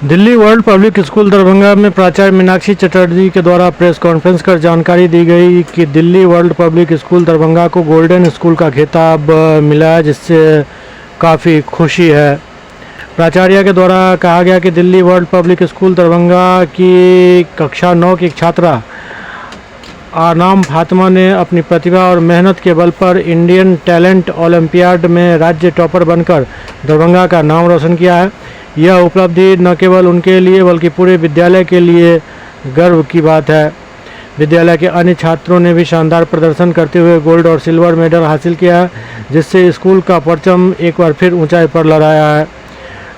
Delhi world public school Darbhanga में प्राचार्य मीनाक्षी चटर्जी के द्वारा प्रेस कॉन्फ्रेंस कर जानकारी दी गई कि Delhi world public school Darbhanga को गोल्डन स्कूल का खिताब मिला है, जिससे काफ़ी खुशी है। प्राचार्य के द्वारा कहा गया कि Delhi world public school Darbhanga की कक्षा 9 की छात्रा आनाम फातिमा ने अपनी प्रतिभा और मेहनत के बल पर इंडियन टैलेंट ओलंपियाड में राज्य टॉपर बनकर दरभंगा का नाम रोशन किया है। यह उपलब्धि न केवल उनके लिए बल्कि पूरे विद्यालय के लिए गर्व की बात है। विद्यालय के अन्य छात्रों ने भी शानदार प्रदर्शन करते हुए गोल्ड और सिल्वर मेडल हासिल किया है, जिससे स्कूल का परचम एक बार फिर ऊंचाई पर लहराया है।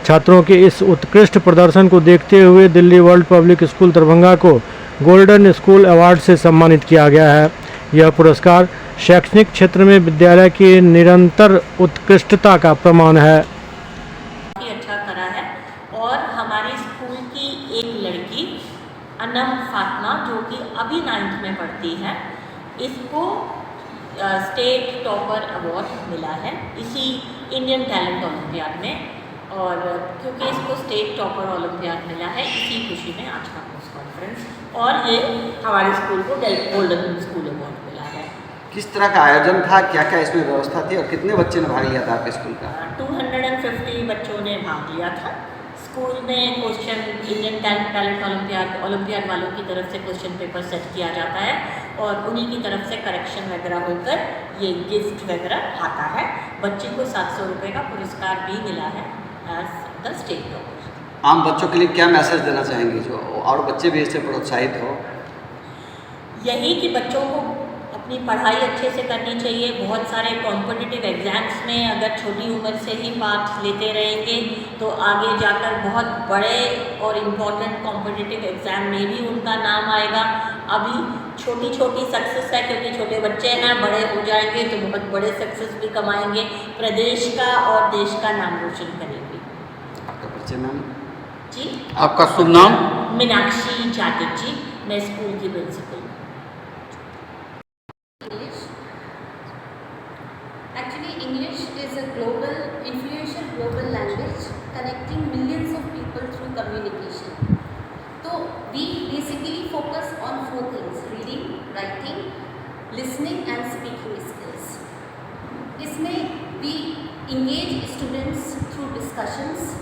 छात्रों के इस उत्कृष्ट प्रदर्शन को देखते हुए Delhi world public school Darbhanga को गोल्डन स्कूल अवार्ड से सम्मानित किया गया है। यह पुरस्कार शैक्षणिक क्षेत्र में विद्यालय की निरंतर उत्कृष्टता का प्रमाण है। अच्छा करा है और हमारे स्कूल की एक लड़की अनम फातिमा जो कि अभी 9th में पढ़ती है, इसको स्टेट टॉपर अवार्ड मिला है इसी इंडियन टैलेंट ओलंपियाड में। और क्योंकि इसको स्टेट टॉपर ओलंपियाड मिला है, इसी खुशी में आज का प्रेस कॉन्फ्रेंस और ये हमारे स्कूल को गोल्डन स्कूल अवार्ड मिला है। किस तरह का आयोजन था, क्या क्या इसमें व्यवस्था थी और कितने बच्चे ने भाग लिया था आपके स्कूल का? 250 बच्चों ने भाग लिया था। स्कूल में क्वेश्चन इंडियन टैलेंट ओलंपियाड वालों की तरफ से क्वेश्चन पेपर सेट किया जाता है और उन्हीं की तरफ से करेक्शन वगैरह होकर ये गिफ्ट वगैरह आता है। बच्चे को 700 रुपये का पुरस्कार भी मिला है एज द स्टेट टॉपर। आम बच्चों के लिए क्या मैसेज देना चाहेंगे जो और बच्चे भी इससे प्रोत्साहित हो? यही कि बच्चों को अपनी पढ़ाई अच्छे से करनी चाहिए। बहुत सारे कॉम्पिटिटिव एग्ज़ाम्स में अगर छोटी उम्र से ही पार्ट लेते रहेंगे तो आगे जाकर बहुत बड़े और इम्पोर्टेंट कॉम्पिटिटिव एग्ज़ाम में भी उनका नाम आएगा। अभी छोटी छोटी सक्सेस है क्योंकि छोटे बच्चे हैं, बड़े हो जाएंगे तो बहुत बड़े सक्सेस भी कमाएंगे, प्रदेश का और देश का नाम रोशन करेंगे। आपका परिचय मैम? जी, आपका शुभ नाम? मीनाक्षी चटर्जी, मैं स्कूल की principal. Actually, English is a global, influential global language connecting millions of people through communication. So, we basically focus on 4 things: reading, writing, listening and speaking skills. इसमें we engage students through discussions,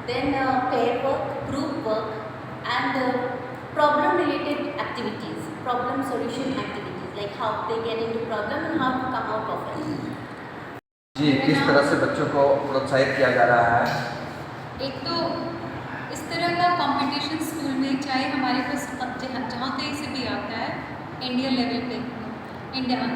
then pair work, group work and problem related activities, problem solution activities, like how they get into problem and how to come out of it. जी, किस तरह से बच्चों को प्रोत्साहित किया जा रहा है? एक तो इस तरह का कंपटीशन स्कूल में चाहे हमारे पास जहाँ कहीं से भी आता है, इंडिया लेवल पे,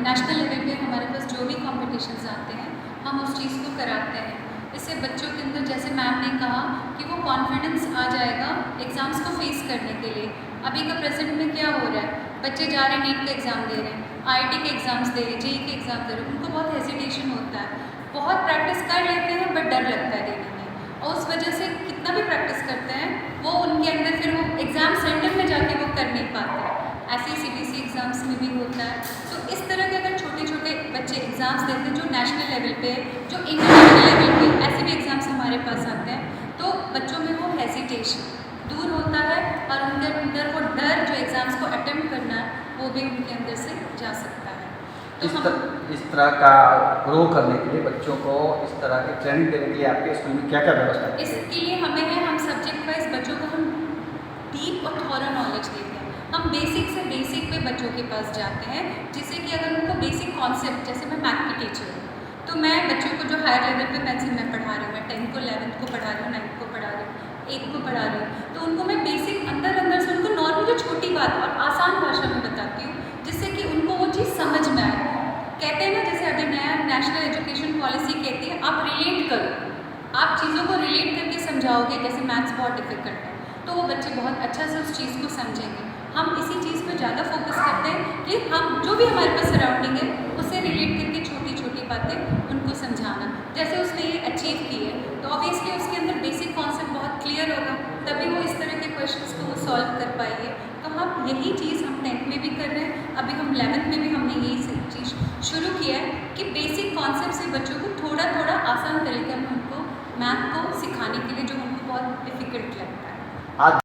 नेशनल लेवल पे हमारे पास जो भी कॉम्पिटिशन्स आते हैं हम उस चीज़ को कराते हैं। इससे बच्चों के अंदर, जैसे मैम ने कहा, कि वो कॉन्फिडेंस आ जाएगा एग्ज़ाम्स को फेस करने के लिए। अभी का प्रेजेंट में क्या हो रहा है, बच्चे जा रहे हैं नीट का एग्ज़ाम दे रहे हैं, IIT के एग्ज़ाम्स दे रहे हैं, JEE के एग्ज़ाम दे रहे हैं, उनको बहुत हेजिटेशन होता है, बहुत प्रैक्टिस कर लेते हैं बट डर लगता है देने में, और उस वजह से कितना भी प्रैक्टिस करते हैं वो उनके अंदर फिर वो एग्ज़ाम सेंटर में जाके वो कर नहीं पाते हैं। ऐसे ही CBSE एग्ज़ाम्स में भी होता है। तो इस तरह के अगर छोटे छोटे बच्चे एग्ज़ाम्स देते हैं जो नेशनल लेवल पे, जो इंटरनेशनल लेवल पे, ऐसे भी एग्ज़ाम्स हमारे पास आते हैं, तो बच्चों में वो हेजिटेशन दूर होता है और उनके अंदर वो डर जो एग्ज़ाम्स को अटेम्प्ट करना है वो भी उनके अंदर से जा सकता है। तो इस तरह का ग्रो करने के लिए बच्चों को इस तरह की ट्रेनिंग देने के लिए आपके स्कूल में क्या क्या व्यवस्था है? इसके लिए हमें है, हम सब्जेक्ट वाइज बच्चों को हम डीप और थॉरो नॉलेज देते हैं। हम बेसिक से बेसिक पे बच्चों के पास जाते हैं, जिससे कि अगर उनको बेसिक कॉन्सेप्ट, जैसे मैं मैथ की टीचर हूँ तो मैं बच्चों को जो हायर लेवल पे मैं पढ़ा रही हूँ, मैं 10th को 11th को पढ़ा रही हूँ, 9th को पढ़ा रही हूँ, 8th को पढ़ा रही हूँ, तो उनको मैं बेसिक अंदर से उनको नॉर्मल जो छोटी बात और आसान भाषा में बताती हूँ, जिससे कि उनको वो चीज़ समझ में आए। कहते हैं ना, जैसे अभी नया नेशनल एजुकेशन पॉलिसी कहती है आप रिलेट करो, आप चीज़ों को रिलेट करके समझाओगे। जैसे मैथ्स बहुत डिफिकल्ट है तो वो बच्चे बहुत अच्छा से उस चीज़ को समझेंगे। हम इसी चीज़ पर ज़्यादा फोकस करते हैं कि हम जो भी हमारे पास सराउंडिंग है उससे रिलेट करके छोटी छोटी बातें उनको समझाना। जैसे उसने ये अचीव की है तो ऑब्वियसली उसके अंदर बेसिक कॉन्सेप्ट बहुत क्लियर होगा, तभी वो इस तरह के क्वेश्चंस को वो सॉल्व कर पाएंगे। तो हम यही चीज़ हम 10th में भी कर रहे हैं, अभी हम 11th में भी हमने यही चीज़ शुरू किया है कि बेसिक कॉन्सेप्ट से बच्चों को थोड़ा थोड़ा आसान तरीके में उनको मैथ को सिखाने के लिए, जो उनको बहुत डिफ़िकल्ट लगता है। आज